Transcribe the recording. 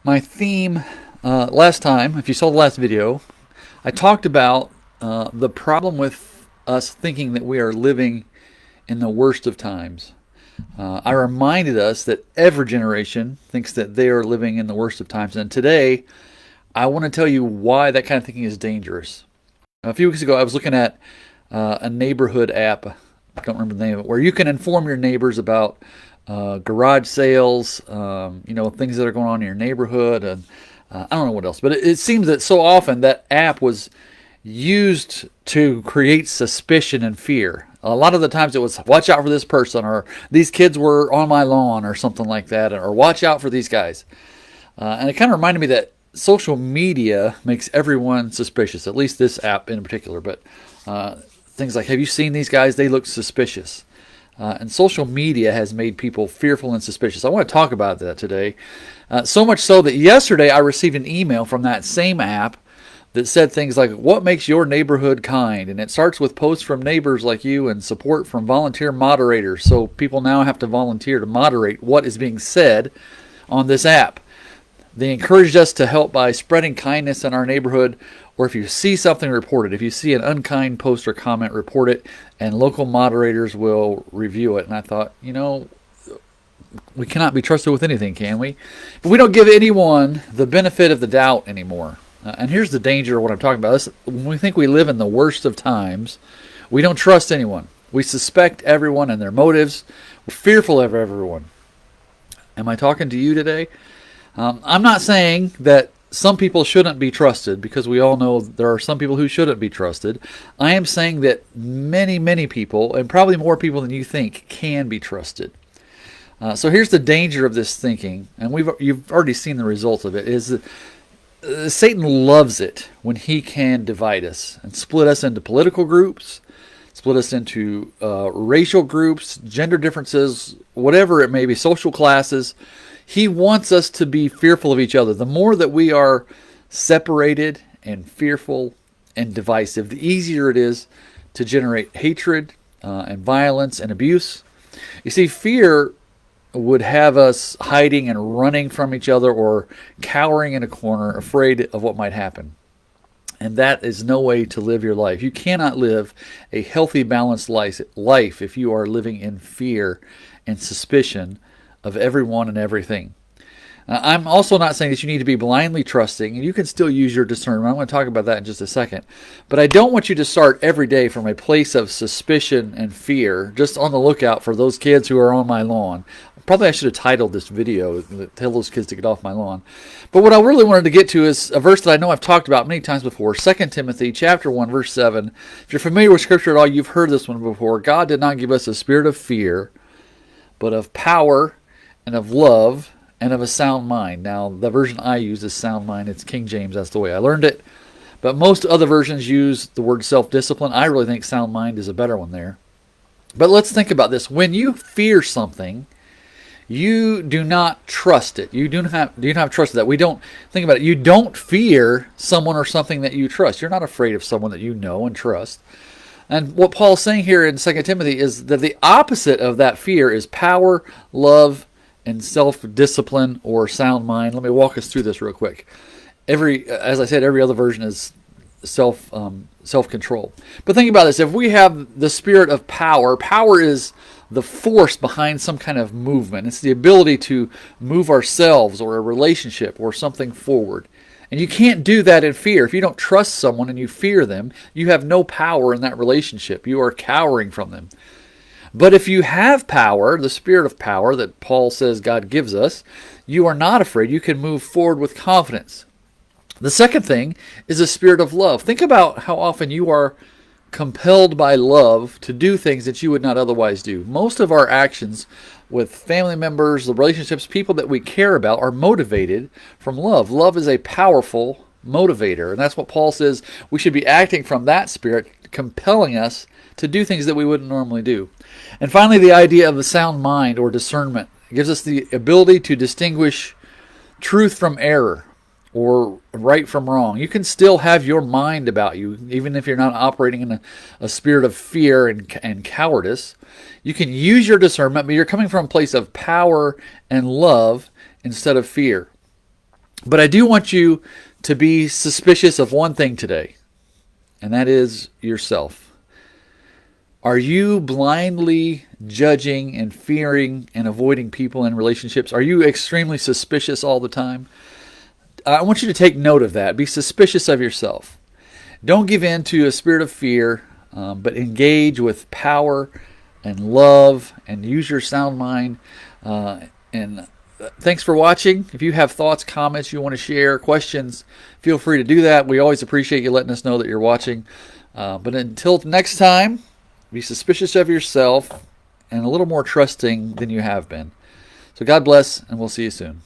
My theme last time, if you saw the last video, I talked about the problem with us thinking that we are living in the worst of times. I reminded us that every generation thinks that they are living in the worst of times. And today, I want to tell you why that kind of thinking is dangerous. A few weeks ago, I was looking at a neighborhood app. I don't remember the name of it, where you can inform your neighbors about garage sales, things that are going on in your neighborhood, and I don't know what else. But it seems that so often that app was used to create suspicion and fear. A lot of the times it was, watch out for this person, or these kids were on my lawn, or something like that, or watch out for these guys. And it kind of reminded me that social media makes everyone suspicious, at least this app in particular. But things like, have you seen these guys? They look suspicious. And social media has made people fearful and suspicious. I want to talk about that today. So much so that yesterday I received an email from that same app that said things like, what makes your neighborhood kind? And it starts with posts from neighbors like you and support from volunteer moderators. So people now have to volunteer to moderate what is being said on this app. They encouraged us to help by spreading kindness in our neighborhood, or if you see something, report it. If you see an unkind post or comment, report it, and local moderators will review it. And I thought, we cannot be trusted with anything, can we? But we don't give anyone the benefit of the doubt anymore. And here's the danger of what I'm talking about. When we think we live in the worst of times, we don't trust anyone. We suspect everyone and their motives. We're fearful of everyone. Am I talking to you today? I'm not saying that some people shouldn't be trusted, because we all know there are some people who shouldn't be trusted. I am saying that many, many people, and probably more people than you think, can be trusted. So here's the danger of this thinking, and you've already seen the results of it, is that Satan loves it when he can divide us and split us into political groups, split us into racial groups, gender differences, whatever it may be, social classes. He wants us to be fearful of each other. The more that we are separated and fearful and divisive, the easier it is to generate hatred and violence and abuse. You see, fear would have us hiding and running from each other, or cowering in a corner, afraid of what might happen. And that is no way to live your life. You cannot live a healthy, balanced life if you are living in fear and suspicion of everyone and everything. I'm also not saying that you need to be blindly trusting, and you can still use your discernment. I'm going to talk about that in just a second. But I don't want you to start every day from a place of suspicion and fear, just on the lookout for those kids who are on my lawn. Probably I should have titled this video, Tell Those Kids to Get Off My Lawn. But what I really wanted to get to is a verse that I know I've talked about many times before, 2 Timothy chapter 1, verse 7. If you're familiar with Scripture at all, you've heard this one before. God did not give us a spirit of fear, but of power and of love and of a sound mind. Now, the version I use is sound mind. It's King James. That's the way I learned it. But most other versions use the word self-discipline. I really think sound mind is a better one there. But let's think about this. When you fear something, you do not trust it. You do not have trust that. We don't think about it. You don't fear someone or something that you trust. You're not afraid of someone that you know and trust. And what Paul's saying here in 2 Timothy is that the opposite of that fear is power, love, and self-discipline or sound mind. Let me walk us through this real quick. As I said, every other version is self-control. But think about this. If we have the spirit of power, power is the force behind some kind of movement. It's the ability to move ourselves or a relationship or something forward. And you can't do that in fear. If you don't trust someone and you fear them, you have no power in that relationship. You are cowering from them. But if you have power, the spirit of power that Paul says God gives us, you are not afraid. You can move forward with confidence. The second thing is a spirit of love. Think about how often you are compelled by love to do things that you would not otherwise do. Most of our actions with family members, the relationships, people that we care about, are motivated from love. Love is a powerful motivator, and that's what Paul says we should be acting from that spirit, compelling us to do things that we wouldn't normally do. And finally, the idea of the sound mind or discernment. It gives us the ability to distinguish truth from error, or right from wrong. You can still have your mind about you, even if you're not operating in a spirit of fear and cowardice. You can use your discernment, but you're coming from a place of power and love instead of fear. But I do want you to be suspicious of one thing today, and that is yourself. Are you blindly judging and fearing and avoiding people and relationships? Are you extremely suspicious all the time? I want you to take note of that. Be suspicious of yourself. Don't give in to a spirit of fear, but engage with power and love and use your sound mind. And thanks for watching. If you have thoughts, comments you want to share, questions, feel free to do that. We always appreciate you letting us know that you're watching. But until next time, be suspicious of yourself and a little more trusting than you have been. So God bless, and we'll see you soon.